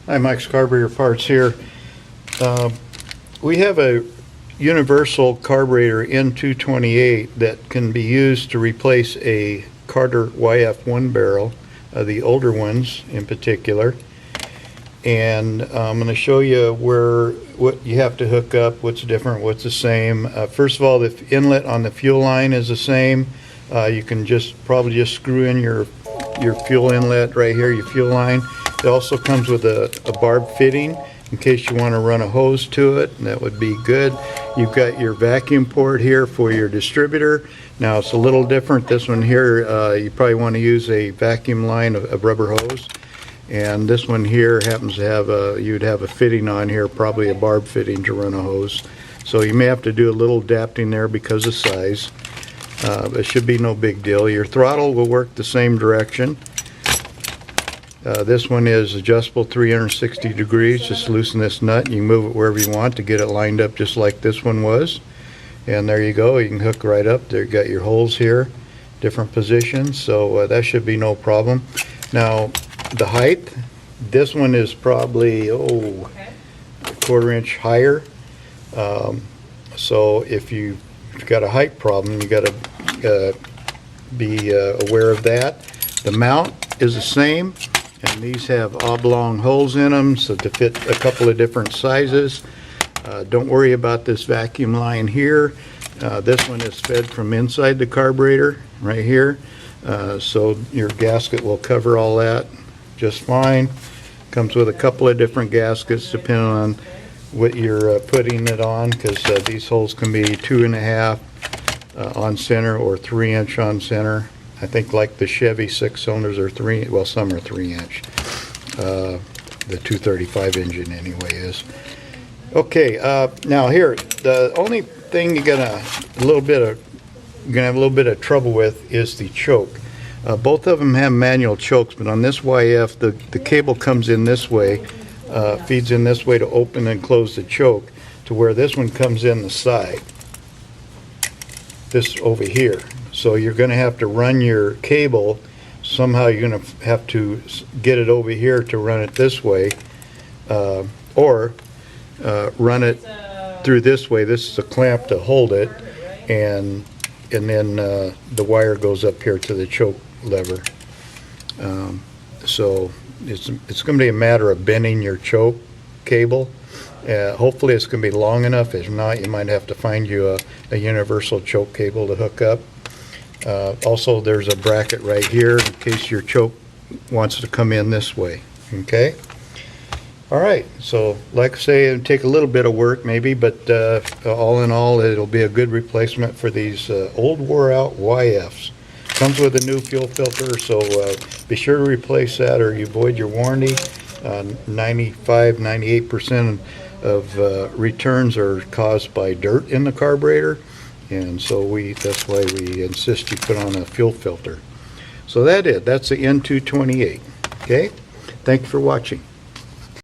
Hi, Mike's Carburetor Parts here. We have a universal carburetor N228 that can be used to replace a Carter YF1 barrel, the older ones in particular. And I'm going to show you what you have to hook up, what's different, what's the same. First of all, the inlet on the fuel line is the same. You can probably just screw in your fuel inlet right here, your fuel line. It also comes with a barb fitting in case you want to run a hose to it. That would be good. You've got your vacuum port here for your distributor. Now it's a little different. This one here, you probably want to use a vacuum line of rubber hose. And this one here happens to have you'd have a fitting on here, probably a barb fitting to run a hose. So you may have to do a little adapting there because of size. It should be no big deal. Your throttle will work the same direction. This one is adjustable 360 degrees. Just loosen this nut and you can move it wherever you want to get it lined up just like this one was. And there you go. You can hook right up there. You got your holes here, different positions. So that should be no problem. Now the height, this one is probably a quarter-inch higher. So if you've got a height problem, you got to be aware of that. The mount is the same, and these have oblong holes in them so to fit a couple of different sizes. Don't worry about this vacuum line here. This one is fed from inside the carburetor right here, so your gasket will cover all that just fine. Comes with a couple of different gaskets depending on what you're putting it on, because these holes can be 2.5 on center or 3-inch on center. I think like the Chevy 6 cylinders are 3, well, some are 3-inch. The 235 engine anyway is. Okay, now here, the only thing you're gonna have a little bit of trouble with is the choke. Both of them have manual chokes, but on this YF, the cable comes in this way, feeds in this way to open and close the choke, to where this one comes in the side, this over here. So you're going to have to run your cable, somehow you're going to have to get it over here to run it this way, or run it through this way. This is a clamp to hold it, and then the wire goes up here to the choke lever. So it's going to be a matter of bending your choke cable. Hopefully it's going to be long enough. If not, you might have to find you a universal choke cable to hook up. Also, there's a bracket right here in case your choke wants to come in this way. Okay. All right. So, like I say, it'll take a little bit of work maybe, but all in all, it'll be a good replacement for these old wore-out YFs. Comes with a new fuel filter, so be sure to replace that or you void your warranty. 95–98% of returns are caused by dirt in the carburetor, and so that's why we insist you put on a fuel filter. So that's the N228. Okay, thank you for watching.